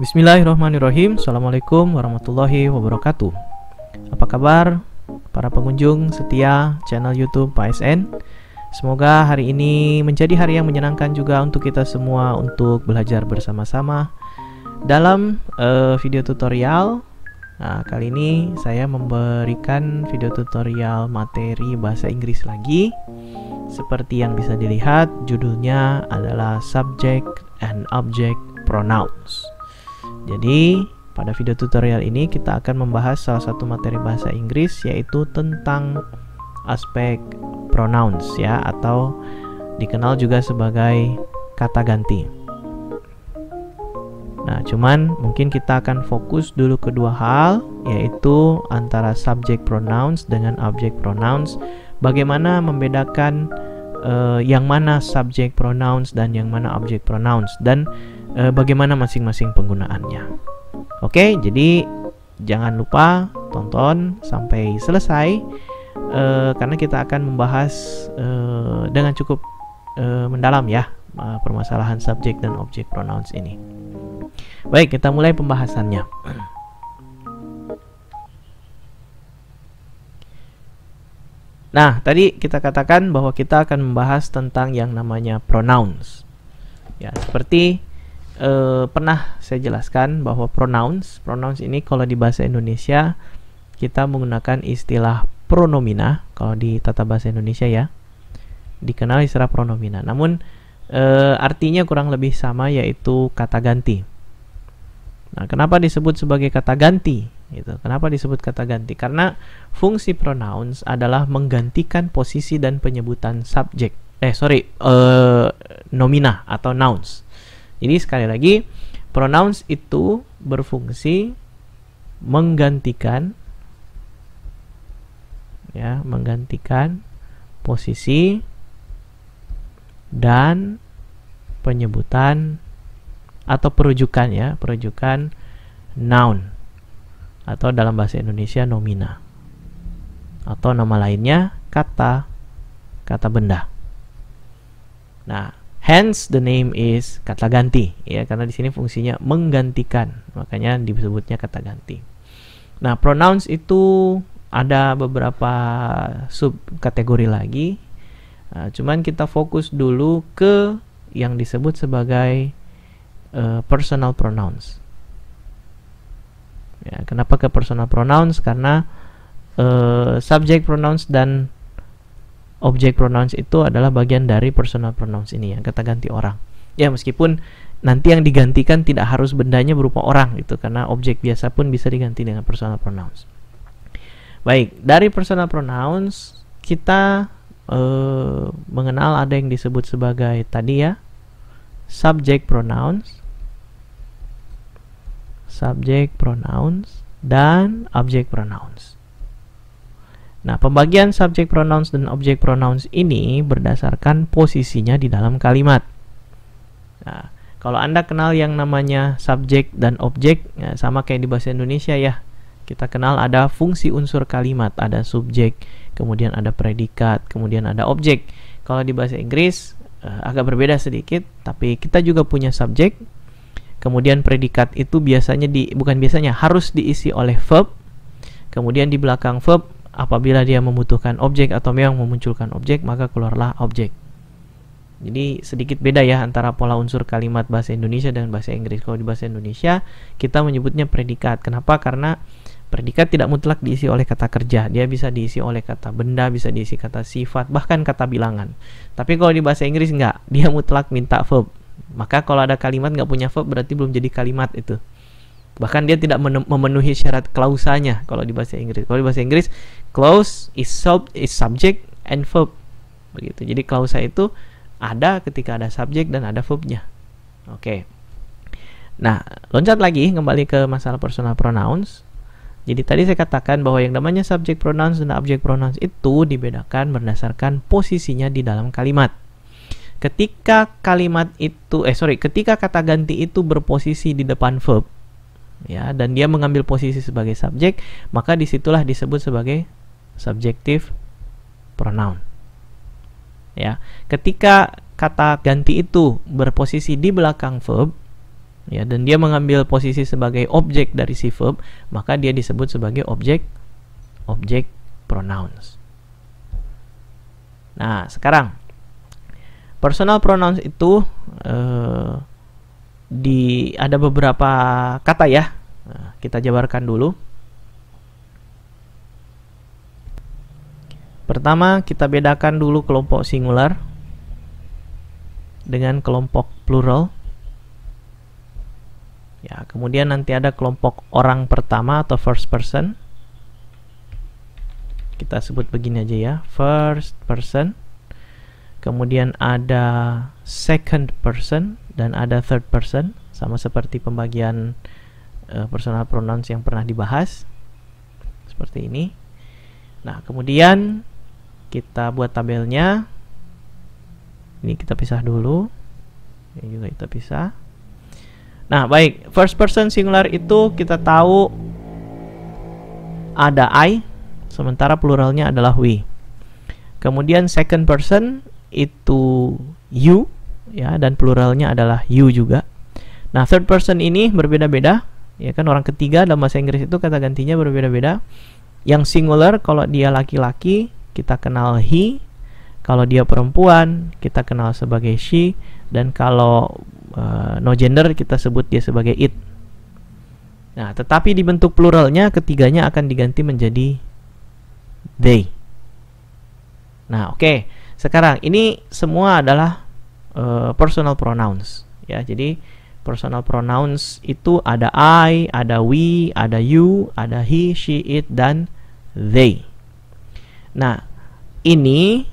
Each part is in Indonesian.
Bismillahirrahmanirrahim. Assalamualaikum warahmatullahi wabarakatuh. Apa kabar para pengunjung setia channel YouTube Pak SN? Semoga hari ini menjadi hari yang menyenangkan juga untuk kita semua untuk belajar bersama-sama dalam video tutorial. Nah, kali ini saya memberikan video tutorial materi bahasa Inggris lagi. Seperti yang bisa dilihat, judulnya adalah Subject and Object Pronouns. Jadi, pada video tutorial ini kita akan membahas salah satu materi bahasa Inggris, yaitu tentang aspek pronouns ya, atau dikenal juga sebagai kata ganti. Nah, cuman mungkin kita akan fokus dulu ke dua hal, yaitu antara subject pronouns dengan object pronouns. Bagaimana membedakan yang mana subject pronouns dan yang mana object pronouns, dan bagaimana masing-masing penggunaannya. Oke, jadi jangan lupa tonton sampai selesai karena kita akan membahas dengan cukup mendalam ya permasalahan subject dan object pronouns ini. Baik, kita mulai pembahasannya. Nah, tadi kita katakan bahwa kita akan membahas tentang yang namanya pronouns. Ya, seperti pernah saya jelaskan bahwa pronouns ini kalau di bahasa Indonesia kita menggunakan istilah pronomina. Kalau di tata bahasa Indonesia ya dikenal istilah pronomina, namun artinya kurang lebih sama, yaitu kata ganti. Nah, kenapa disebut sebagai kata ganti? Gitu. Kenapa disebut kata ganti? Karena fungsi pronouns adalah menggantikan posisi dan penyebutan subjek. Nomina atau nouns. Jadi sekali lagi, pronouns itu berfungsi menggantikan posisi dan penyebutan atau perujukan noun, atau dalam bahasa Indonesia nomina, atau nama lainnya kata benda. Nah, hence the name is kata ganti ya, karena di sini fungsinya menggantikan, makanya disebutnya kata ganti. Nah, pronouns itu ada beberapa subkategori lagi. Cuman kita fokus dulu ke yang disebut sebagai personal pronouns. Ya, kenapa ke personal pronouns? Karena subject pronouns dan object pronouns itu adalah bagian dari personal pronouns ini, yang kata ganti orang. Ya, meskipun nanti yang digantikan tidak harus bendanya berupa orang gitu, karena objek biasa pun bisa diganti dengan personal pronouns. Baik, dari personal pronouns kita mengenal ada yang disebut sebagai tadi ya, subject pronouns dan object pronouns. Nah, pembagian subject pronouns dan object pronouns ini berdasarkan posisinya di dalam kalimat. Nah, kalau Anda kenal yang namanya subject dan objek, ya, sama kayak di bahasa Indonesia ya. Kita kenal ada fungsi unsur kalimat, ada subjek, kemudian ada predikat, kemudian ada objek. Kalau di bahasa Inggris agak berbeda sedikit, tapi kita juga punya subjek. Kemudian predikat itu harus diisi oleh verb. Kemudian di belakang verb, apabila dia membutuhkan objek atau memang memunculkan objek, maka keluarlah objek. Jadi sedikit beda ya antara pola unsur kalimat bahasa Indonesia dan bahasa Inggris. Kalau di bahasa Indonesia kita menyebutnya predikat. Kenapa? Karena predikat tidak mutlak diisi oleh kata kerja. Dia bisa diisi oleh kata benda, bisa diisi kata sifat, bahkan kata bilangan. Tapi kalau di bahasa Inggris enggak, dia mutlak minta verb. Maka kalau ada kalimat nggak punya verb, berarti belum jadi kalimat itu. Bahkan dia tidak memenuhi syarat klausanya kalau di bahasa Inggris. Kalau di bahasa Inggris, clause is subject and verb. Begitu. Jadi klausa itu ada ketika ada subjek dan ada verbnya. Oke. Nah, loncat lagi kembali ke masalah personal pronouns. Jadi tadi saya katakan bahwa yang namanya subject pronouns dan object pronouns itu dibedakan berdasarkan posisinya di dalam kalimat. Ketika ketika kata ganti itu berposisi di depan verb, ya, dan dia mengambil posisi sebagai subjek, maka disitulah disebut sebagai subjective pronoun. Ya, ketika kata ganti itu berposisi di belakang verb, ya, dan dia mengambil posisi sebagai objek dari si verb, maka dia disebut sebagai objek pronouns. Nah, sekarang personal pronouns itu ada beberapa kata ya. Nah, kita jabarkan dulu. Pertama, kita bedakan dulu kelompok singular dengan kelompok plural. Ya, kemudian nanti ada kelompok orang pertama atau first person. Kita sebut begini aja ya, first person. Kemudian ada second person dan ada third person, sama seperti pembagian personal pronouns yang pernah dibahas. Seperti ini. Nah, kemudian kita buat tabelnya. Ini kita pisah dulu. Ini juga kita pisah. Nah, baik. First person singular itu kita tahu ada I, sementara pluralnya adalah we. Kemudian second person itu you, ya, dan pluralnya adalah you juga. Nah, third person ini berbeda-beda, ya kan, orang ketiga dalam bahasa Inggris itu kata gantinya berbeda-beda. Yang singular kalau dia laki-laki kita kenal he, kalau dia perempuan kita kenal sebagai she, dan kalau no gender kita sebut dia sebagai it. Nah, tetapi di bentuk pluralnya ketiganya akan diganti menjadi they. Nah, oke. Sekarang ini semua adalah personal pronouns, ya. Jadi personal pronouns itu ada I, ada we, ada you, ada he, she, it, dan they. Nah, ini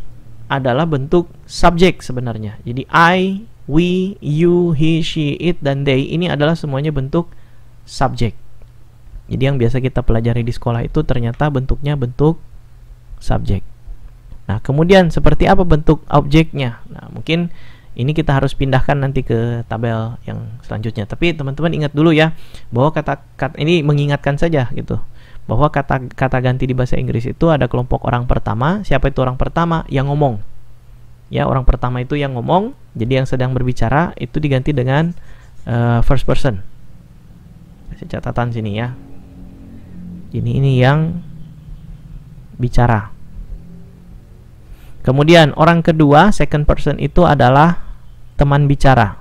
adalah bentuk subjek sebenarnya. Jadi I, we, you, he, she, it, dan they ini adalah semuanya bentuk subjek. Jadi yang biasa kita pelajari di sekolah itu ternyata bentuknya bentuk subjek. Nah, kemudian seperti apa bentuk objeknya? Nah, mungkin ini kita harus pindahkan nanti ke tabel yang selanjutnya. Tapi teman-teman ingat dulu ya, bahwa kata-kata ini mengingatkan saja gitu, bahwa kata ganti di bahasa Inggris itu ada kelompok orang pertama. Siapa itu orang pertama? Yang ngomong. Ya, orang pertama itu yang ngomong. Jadi yang sedang berbicara itu diganti dengan first person. Kasih catatan sini ya. Ini yang bicara. Kemudian orang kedua, second person itu adalah teman bicara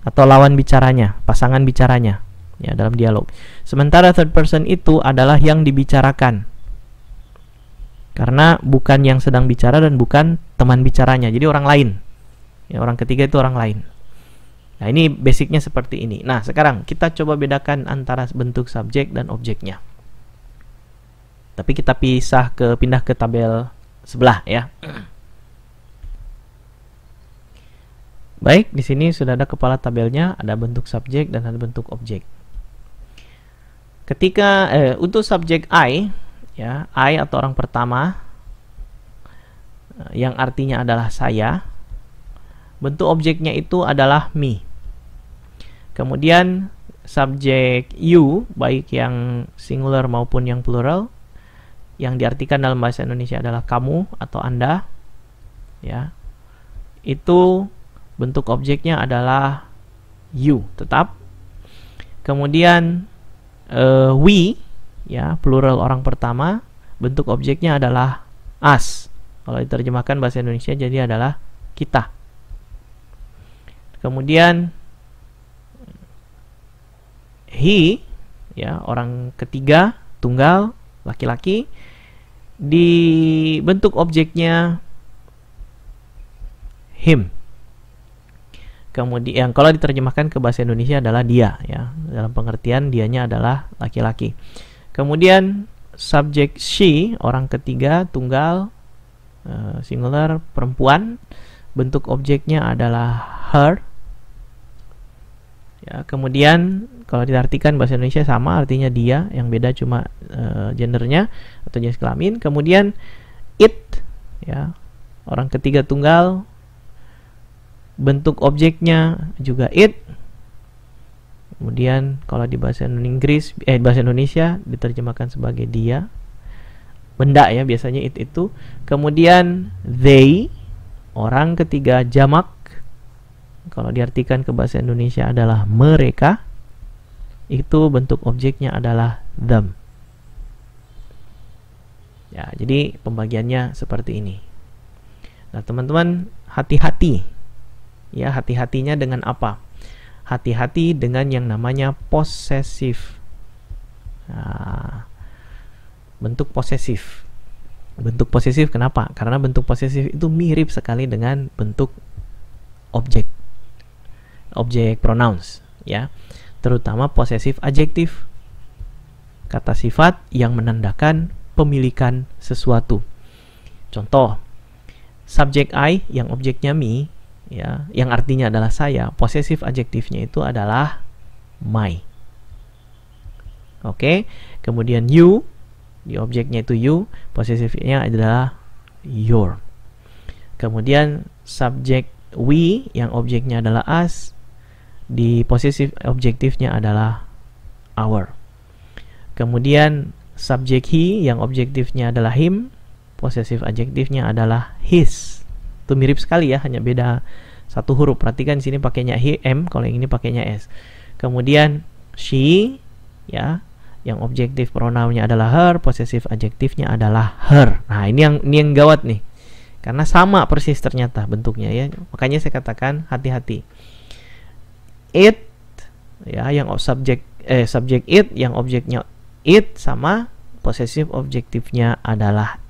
atau lawan bicaranya, pasangan bicaranya, ya, dalam dialog. Sementara third person itu adalah yang dibicarakan, karena bukan yang sedang bicara dan bukan teman bicaranya, jadi orang lain. Ya, orang ketiga itu orang lain. Nah, ini basicnya seperti ini. Nah, sekarang kita coba bedakan antara bentuk subjek dan objeknya. Tapi kita pindah ke tabel sebelah ya. Baik, di sini sudah ada kepala tabelnya, ada bentuk subjek dan ada bentuk objek. Ketika untuk subjek I, ya, I atau orang pertama, yang artinya adalah saya, bentuk objeknya itu adalah me. Kemudian subjek you, baik yang singular maupun yang plural, yang diartikan dalam bahasa Indonesia adalah kamu atau Anda, ya, itu bentuk objeknya adalah you tetap. Kemudian we, ya, plural orang pertama, bentuk objeknya adalah us. Kalau diterjemahkan bahasa Indonesia jadi adalah kita. Kemudian he, ya, orang ketiga tunggal laki-laki, di bentuk objeknya him. Kemudian kalau diterjemahkan ke bahasa Indonesia adalah dia, ya, dalam pengertian dianya adalah laki-laki. Kemudian subjek she, orang ketiga tunggal singular perempuan, bentuk objeknya adalah her. Ya, kemudian kalau diartikan bahasa Indonesia sama, artinya dia, yang beda cuma gendernya atau jenis kelamin. Kemudian it, ya, orang ketiga tunggal, bentuk objeknya juga it. Kemudian kalau di bahasa Inggris, bahasa Indonesia diterjemahkan sebagai dia, benda, ya, biasanya it itu. Kemudian they, orang ketiga jamak, kalau diartikan ke bahasa Indonesia adalah mereka, itu bentuk objeknya adalah them. Ya, jadi pembagiannya seperti ini. Nah, teman-teman hati-hati. Ya, hati-hatinya dengan apa? Hati-hati dengan yang namanya possessive. Nah, bentuk posesif. Bentuk posesif kenapa? Karena bentuk posesif itu mirip sekali dengan bentuk objek pronouns, ya. Terutama posesif adjektif, kata sifat yang menandakan pemilikan sesuatu. Contoh, subjek I yang objeknya me, ya, yang artinya adalah saya, posesif adjektifnya itu adalah my. Oke, kemudian you, di objeknya itu you, posesifnya adalah your. Kemudian subjek we yang objeknya adalah us, di posesif objektifnya adalah our. Kemudian subjek he yang objektifnya adalah him, posesif adjektifnya adalah his. Itu mirip sekali ya, hanya beda satu huruf. Perhatikan di sini pakainya m, kalau yang ini pakainya s. Kemudian she, ya, yang objektif pronounnya adalah her, posesif adjektifnya adalah her. Nah, ini yang gawat nih. Karena sama persis ternyata bentuknya ya. Makanya saya katakan hati-hati. It, ya, yang subjek it yang objeknya it, sama posesif objektifnya adalah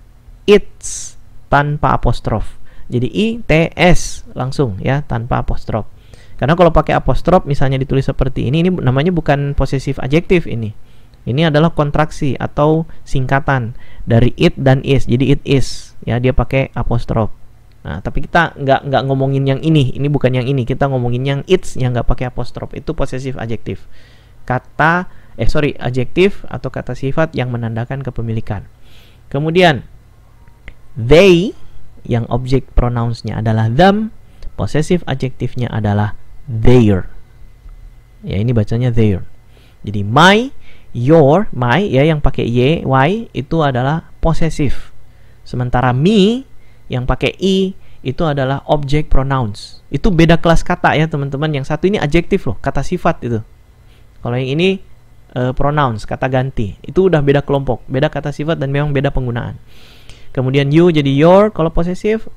its tanpa apostrof. Jadi its langsung ya, tanpa apostrof. Karena kalau pakai apostrof misalnya ditulis seperti ini namanya bukan posesif adjektif ini. Ini adalah kontraksi atau singkatan dari it dan is. Jadi it is, ya, dia pakai apostrof. Nah, tapi kita nggak ngomongin yang ini. Ini bukan yang ini. Kita ngomongin yang it's yang nggak pakai apostrof. Itu posesif adjektif. Adjektif atau kata sifat yang menandakan kepemilikan. Kemudian they yang objek pronounsnya adalah them, posesif adjektifnya adalah their. Ya, ini bacanya their. Jadi my, your, my, ya, yang pakai y itu adalah posesif. Sementara me yang pakai i itu adalah objek pronouns. Itu beda kelas kata ya teman-teman. Yang satu ini adjektif loh, kata sifat itu. Kalau yang ini pronouns, kata ganti. Itu udah beda kelompok, beda kata sifat dan memang beda penggunaan. Kemudian you jadi your kalau posesif,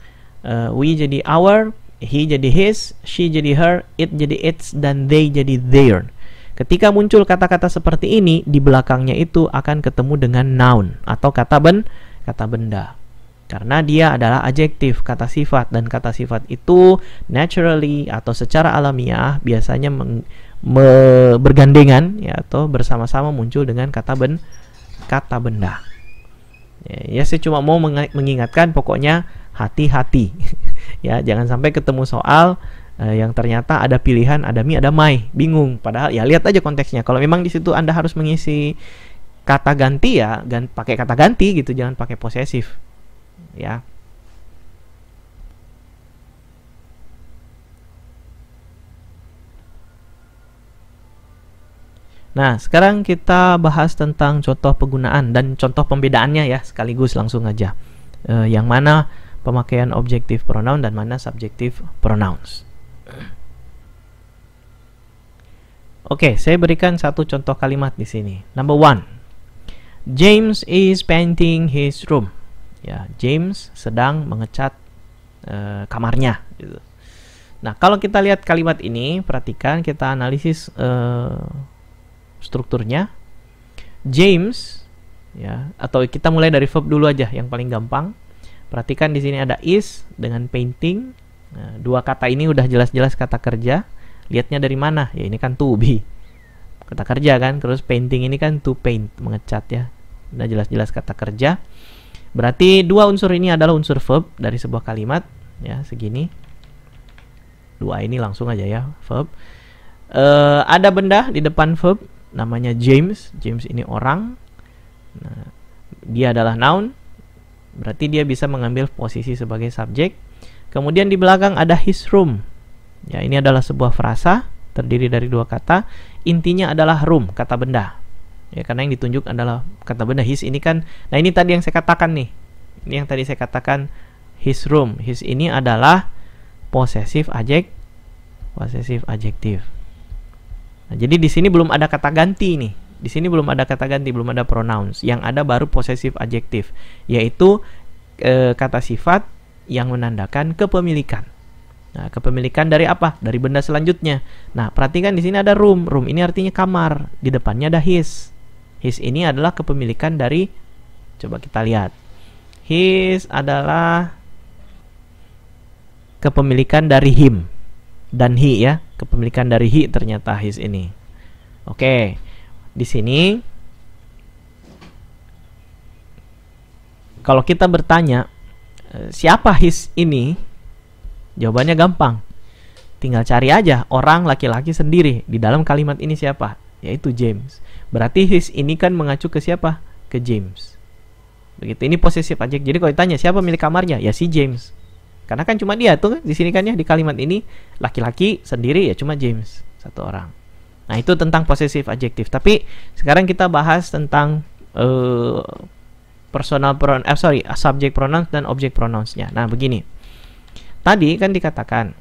we jadi our, he jadi his, she jadi her, it jadi its, dan they jadi their. Ketika muncul kata-kata seperti ini, di belakangnya itu akan ketemu dengan noun atau kata benda. Karena dia adalah adjektif, kata sifat, dan kata sifat itu naturally atau secara alamiah biasanya bergandengan, ya, atau bersama-sama muncul dengan kata benda. Ya, saya cuma mau mengingatkan, pokoknya hati-hati. Ya, jangan sampai ketemu soal yang ternyata ada pilihan, ada me, ada my, bingung. Padahal ya lihat aja konteksnya. Kalau memang di situ Anda harus mengisi kata ganti, ya pakai kata ganti gitu, jangan pakai posesif. Ya. Nah, sekarang kita bahas tentang contoh penggunaan dan contoh pembedaannya ya, sekaligus langsung aja. Yang mana pemakaian objektif pronoun dan mana subjektif pronouns. Oke, saya berikan satu contoh kalimat di sini. Number 1. James is painting his room. Ya, James sedang mengecat kamarnya gitu. Nah, kalau kita lihat kalimat ini, perhatikan, kita analisis strukturnya. James, ya, atau kita mulai dari verb dulu aja yang paling gampang. Perhatikan di sini ada is dengan painting. Nah, dua kata ini udah jelas-jelas kata kerja. Lihatnya dari mana? Ya, ini kan to be, kata kerja kan. Terus painting ini kan to paint, mengecat ya. Udah jelas-jelas kata kerja. Berarti dua unsur ini adalah unsur verb dari sebuah kalimat. Ya, segini. Dua ini langsung aja ya, verb. Ada benda di depan verb, namanya James. James ini orang. Nah, dia adalah noun. Berarti dia bisa mengambil posisi sebagai subjek. Kemudian di belakang ada his room. Ya, ini adalah sebuah frasa terdiri dari dua kata. Intinya adalah room, kata benda. Ya, karena yang ditunjuk adalah kata benda. His ini kan, nah ini tadi yang saya katakan nih. Ini yang tadi saya katakan his room. His ini adalah posesif Possessive adjective. Nah, jadi di sini belum ada kata ganti nih. Di sini belum ada kata ganti, belum ada pronouns. Yang ada baru possessive adjective, yaitu kata sifat yang menandakan kepemilikan. Nah, kepemilikan dari apa? Dari benda selanjutnya. Nah, perhatikan di sini ada room. Room ini artinya kamar. Di depannya ada his. His ini adalah kepemilikan dari, coba kita lihat. His adalah kepemilikan dari him dan he ya. Kepemilikan dari he ternyata his ini. Oke. Di sini kalau kita bertanya siapa his ini, jawabannya gampang. Tinggal cari aja orang laki-laki sendiri di dalam kalimat ini siapa, yaitu James. Berarti his ini kan mengacu ke siapa? Ke James. Begitu, ini possessive adjective. Jadi kalau ditanya siapa milik kamarnya, ya si James. Karena kan cuma dia tuh di sini kan ya, di kalimat ini laki-laki sendiri ya cuma James, satu orang. Nah, itu tentang possessive adjective. Tapi sekarang kita bahas tentang subject pronouns dan object pronouns-nya. Nah, begini. Tadi kan dikatakan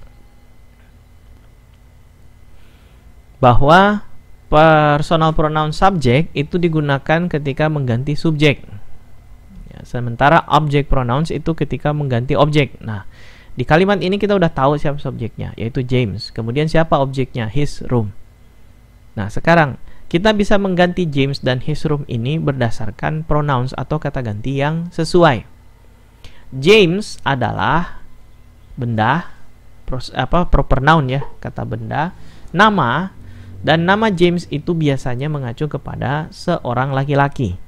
bahwa personal pronoun subject itu digunakan ketika mengganti subjek. Ya, sementara object pronouns itu ketika mengganti objek. Nah, di kalimat ini kita udah tahu siapa subjeknya, yaitu James. Kemudian siapa objeknya? His room. Nah, sekarang kita bisa mengganti James dan his room ini berdasarkan pronouns atau kata ganti yang sesuai. James adalah benda, proper noun ya, kata benda, nama, dan nama James itu biasanya mengacu kepada seorang laki-laki.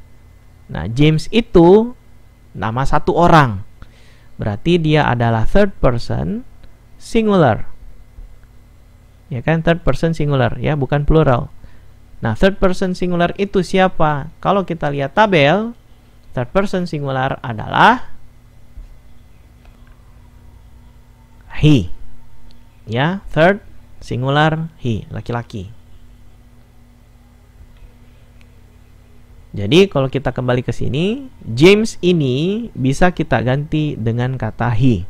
Nah, James itu nama satu orang. Berarti dia adalah third person singular. Ya kan, third person singular ya, bukan plural. Nah, third person singular itu siapa? Kalau kita lihat tabel, third person singular adalah he. Ya, third singular he, laki-laki. Jadi kalau kita kembali ke sini, James ini bisa kita ganti dengan kata he.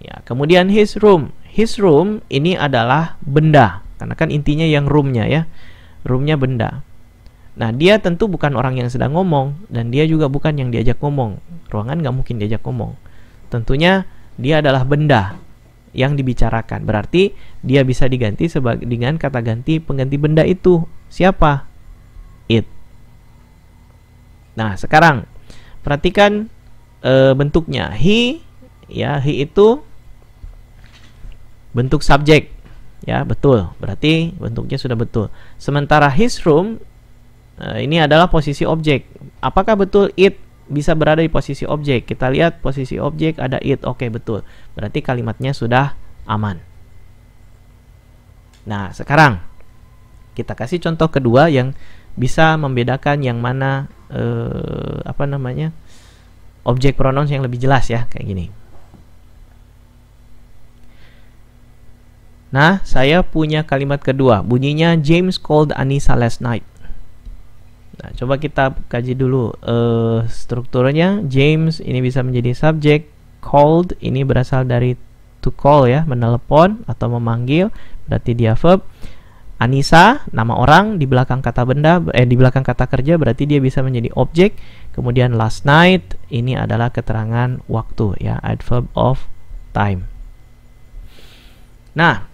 Ya, kemudian his room. His room ini adalah benda, karena kan intinya yang roomnya ya, roomnya benda. Nah, dia tentu bukan orang yang sedang ngomong, dan dia juga bukan yang diajak ngomong. Ruangan nggak mungkin diajak ngomong. Tentunya dia adalah benda yang dibicarakan. Berarti dia bisa diganti dengan kata ganti pengganti benda itu. Siapa? It. Nah, sekarang perhatikan bentuknya. He, ya, he itu bentuk subjek. Ya, betul. Berarti bentuknya sudah betul. Sementara his room ini adalah posisi objek. Apakah betul it bisa berada di posisi objek? Kita lihat posisi objek ada it. Oke, betul. Berarti kalimatnya sudah aman. Nah, sekarang kita kasih contoh kedua yang bisa membedakan yang mana objek pronouns yang lebih jelas ya, kayak gini. Nah, saya punya kalimat kedua. Bunyinya James called Anissa last night. Nah, coba kita kaji dulu strukturnya. James ini bisa menjadi subjek. Called ini berasal dari to call ya, menelepon atau memanggil. Berarti dia verb. Anissa, nama orang, di belakang kata benda, di belakang kata kerja, berarti dia bisa menjadi objek. Kemudian last night ini adalah keterangan waktu ya, adverb of time. Nah,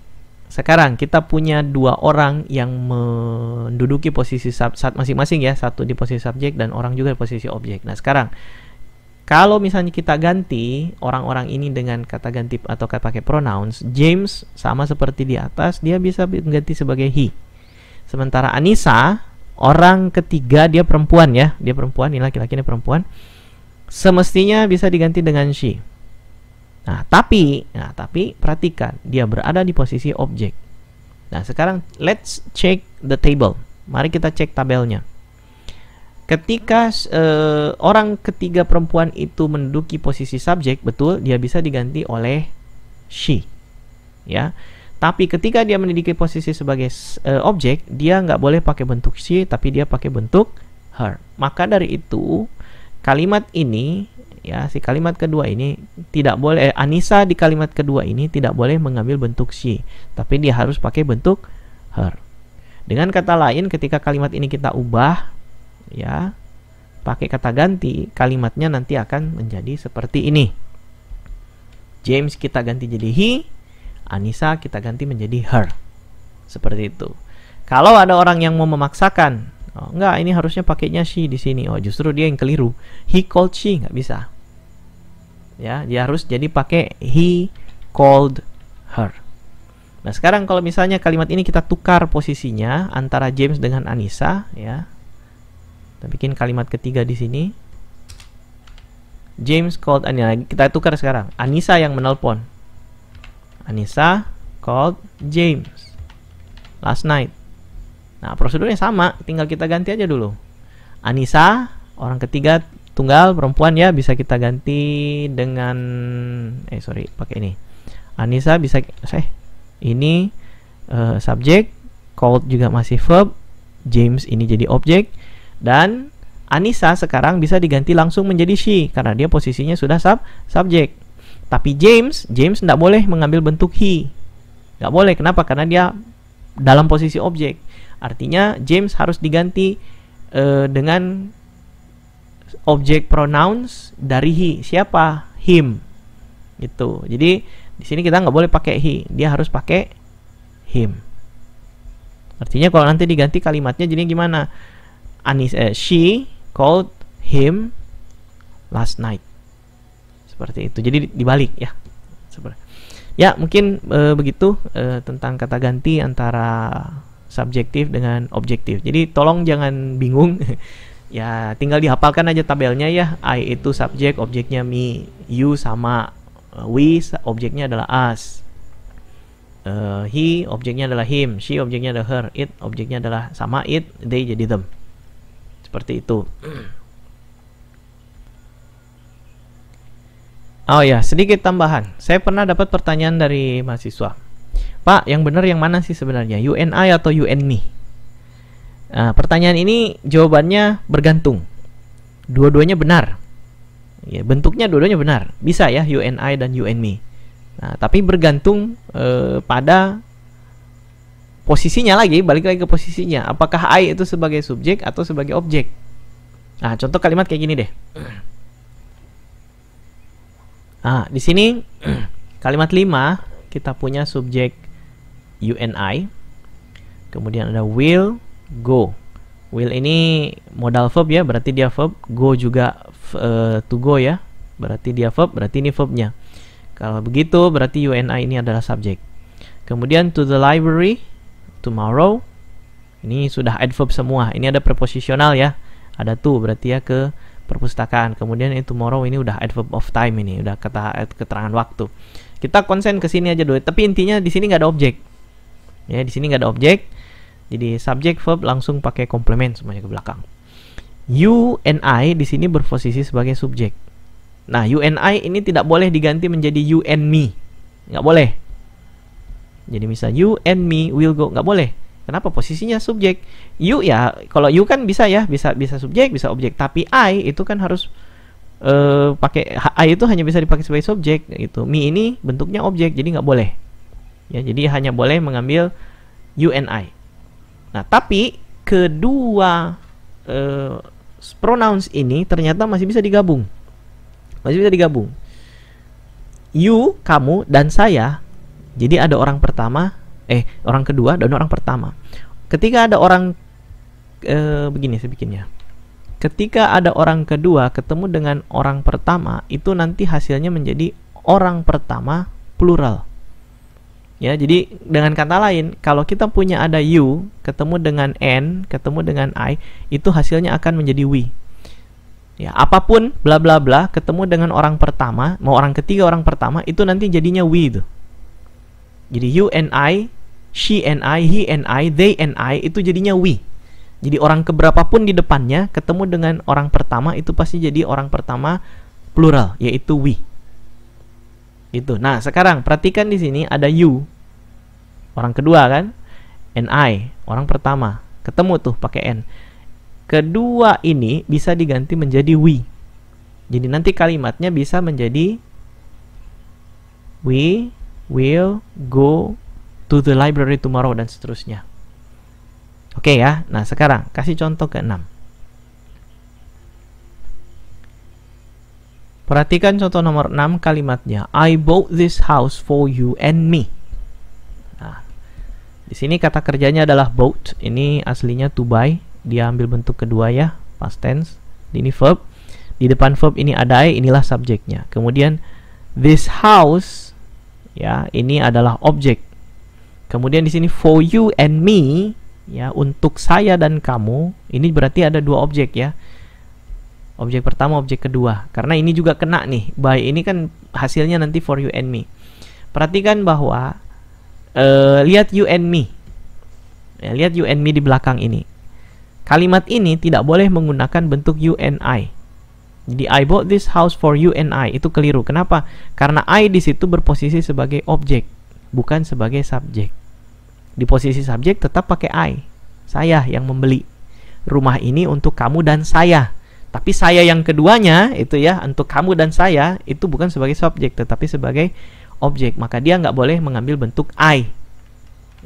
sekarang kita punya dua orang yang menduduki posisi masing-masing ya, satu di posisi subjek dan orang juga di posisi objek. Nah, sekarang kalau misalnya kita ganti orang-orang ini dengan kata ganti atau kata pakai pronouns, James sama seperti di atas, dia bisa mengganti sebagai he. Sementara Anissa, orang ketiga, dia perempuan ya, dia perempuan, ini laki-laki, ini perempuan, semestinya bisa diganti dengan she. Nah, tapi perhatikan, dia berada di posisi objek. Nah, sekarang let's check the table. Mari kita cek tabelnya. Ketika orang ketiga perempuan itu menduduki posisi subjek, betul, dia bisa diganti oleh she, ya. Tapi ketika dia menduduki posisi sebagai objek, dia nggak boleh pakai bentuk she, tapi dia pakai bentuk her. Maka dari itu, kalimat ini ya, si kalimat kedua ini tidak boleh, Anissa di kalimat kedua ini tidak boleh mengambil bentuk she, tapi dia harus pakai bentuk her. Dengan kata lain, ketika kalimat ini kita ubah, ya, pakai kata ganti, kalimatnya nanti akan menjadi seperti ini. James kita ganti jadi he, Anissa kita ganti menjadi her. Seperti itu. Kalau ada orang yang mau memaksakan, oh, enggak, ini harusnya pakainya she di sini. Oh, justru dia yang keliru. He called she, nggak bisa. Ya, dia harus jadi pakai he called her. Nah, sekarang kalau misalnya kalimat ini kita tukar posisinya antara James dengan Anissa, ya. Kita bikin kalimat ketiga di sini. James called Anissa. Kita tukar sekarang. Anissa yang menelpon. Anissa called James last night. Nah, prosedurnya sama, tinggal kita ganti aja dulu. Anissa, orang ketiga tunggal perempuan ya, bisa kita ganti dengan pakai ini. Anissa bisa ini subjek, called juga masih verb, James ini jadi objek, dan Anissa sekarang bisa diganti langsung menjadi she karena dia posisinya sudah subjek. Tapi James tidak boleh mengambil bentuk he. Nggak boleh, kenapa? Karena dia dalam posisi objek. Artinya James harus diganti dengan objek pronouns dari he. Siapa? Him. Gitu. Jadi di sini kita nggak boleh pakai he, dia harus pakai him. Artinya kalau nanti diganti kalimatnya jadi gimana? She called him last night. Seperti itu. Jadi dibalik ya. Ya, mungkin begitu tentang kata ganti antara subjektif dengan objektif. Jadi tolong jangan bingung. Ya, tinggal dihafalkan aja tabelnya ya. I itu subjek, objeknya me. You sama we, objeknya adalah us. He, objeknya adalah him. She, objeknya adalah her. It, objeknya adalah sama it. They jadi them. Seperti itu. Oh ya, sedikit tambahan. Saya pernah dapat pertanyaan dari mahasiswa. Pak, yang benar yang mana sih sebenarnya? You and I atau you and me? Nah, pertanyaan ini jawabannya bergantung. Dua-duanya benar. Ya, bentuknya dua-duanya benar. Bisa ya, you and I dan you and me. Nah, tapi bergantung pada posisinya lagi, balik lagi ke posisinya. Apakah I itu sebagai subjek atau sebagai objek? Nah, contoh kalimat kayak gini deh. Nah, di sini kalimat 5 kita punya subjek you and I. Kemudian ada will, go. Will ini modal verb ya, berarti dia verb. Go juga to go ya, berarti dia verb, berarti ini verbnya. Kalau begitu berarti you and I ini adalah subjek. Kemudian to the library, tomorrow. Ini sudah adverb semua. Ini ada preposisional ya. Ada to, berarti ya ke perpustakaan. Kemudian ini tomorrow ini udah adverb of time, ini udah keterangan waktu. Kita konsen ke sini aja dulu. Tapi intinya di sini nggak ada objek. Ya, di sini nggak ada objek. Jadi subject verb langsung pakai komplement semuanya ke belakang. You and I di sini berposisi sebagai subjek. Nah, you and I ini tidak boleh diganti menjadi you and me. Nggak boleh. Jadi misal you and me will go, nggak boleh. Kenapa? Posisinya subjek. You ya, kalau you kan bisa ya, bisa subjek, bisa objek. Tapi I itu kan harus pakai I itu hanya bisa dipakai sebagai subjek gitu. Me ini bentuknya objek, jadi nggak boleh. Ya, jadi hanya boleh mengambil you and I. Nah, tapi kedua pronouns ini ternyata masih bisa digabung. Masih bisa digabung. You, kamu, dan saya. Jadi ada orang pertama, orang kedua dan orang pertama. Ketika ada orang begini saya bikinnya. Ketika ada orang kedua ketemu dengan orang pertama, itu nanti hasilnya menjadi orang pertama plural. Ya, jadi dengan kata lain, kalau kita punya ada you ketemu dengan n, ketemu dengan I, itu hasilnya akan menjadi we. Ya, apapun bla bla bla ketemu dengan orang pertama, mau orang ketiga, orang pertama, itu nanti jadinya we itu. Jadi you and I, she and I, he and I, they and I, itu jadinya we. Jadi orang keberapapun di depannya ketemu dengan orang pertama, itu pasti jadi orang pertama plural, yaitu we. Itu. Nah, sekarang perhatikan di sini ada you, orang kedua kan, and I, orang pertama, ketemu tuh pakai n. Kedua ini bisa diganti menjadi we. Jadi nanti kalimatnya bisa menjadi we will go to the library tomorrow dan seterusnya. Oke ya. Nah, sekarang kasih contoh ke-6. Perhatikan contoh nomor 6 kalimatnya. I bought this house for you and me. Nah, di sini kata kerjanya adalah bought. Ini aslinya to buy. Dia ambil bentuk kedua ya, past tense. Ini verb. Di depan verb ini ada I, inilah subjeknya. Kemudian this house ya, ini adalah objek. Kemudian di sini for you and me ya, untuk saya dan kamu. Ini berarti ada dua objek ya. Objek pertama, objek kedua. Karena ini juga kena nih. By ini kan hasilnya nanti for you and me. Perhatikan bahwa lihat you and me. Ya, lihat you and me di belakang ini. Kalimat ini tidak boleh menggunakan bentuk you and I. Jadi I bought this house for you and I. Itu keliru. Kenapa? Karena I di situ berposisi sebagai objek, bukan sebagai subjek. Di posisi subjek tetap pakai I. Saya yang membeli rumah ini untuk kamu dan saya. Tapi saya yang keduanya itu ya, untuk kamu dan saya, itu bukan sebagai subjek tetapi sebagai objek. Maka dia nggak boleh mengambil bentuk I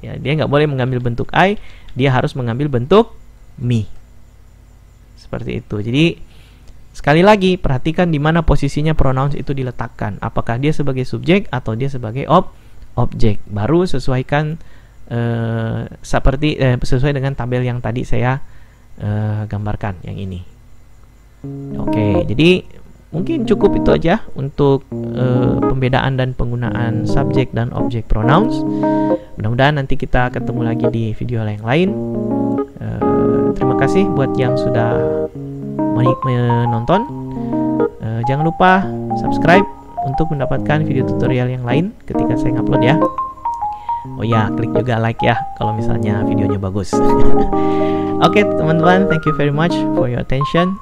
ya, dia nggak boleh mengambil bentuk I, dia harus mengambil bentuk me. Seperti itu. Jadi sekali lagi perhatikan di mana posisinya pronouns itu diletakkan. Apakah dia sebagai subjek atau dia sebagai objek. Baru sesuaikan sesuai dengan tabel yang tadi saya gambarkan yang ini. Oke, jadi mungkin cukup itu aja untuk pembedaan dan penggunaan subjek dan objek pronouns. Mudah-mudahan nanti kita ketemu lagi di video yang lain. Terima kasih buat yang sudah menonton. Jangan lupa subscribe untuk mendapatkan video tutorial yang lain ketika saya upload ya. Oh ya, klik juga like ya kalau misalnya videonya bagus. Oke, teman-teman, thank you very much for your attention.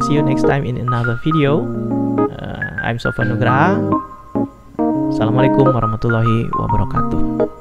See you next time in another video. I'm Sofwan Nugraha. Assalamualaikum warahmatullahi wabarakatuh.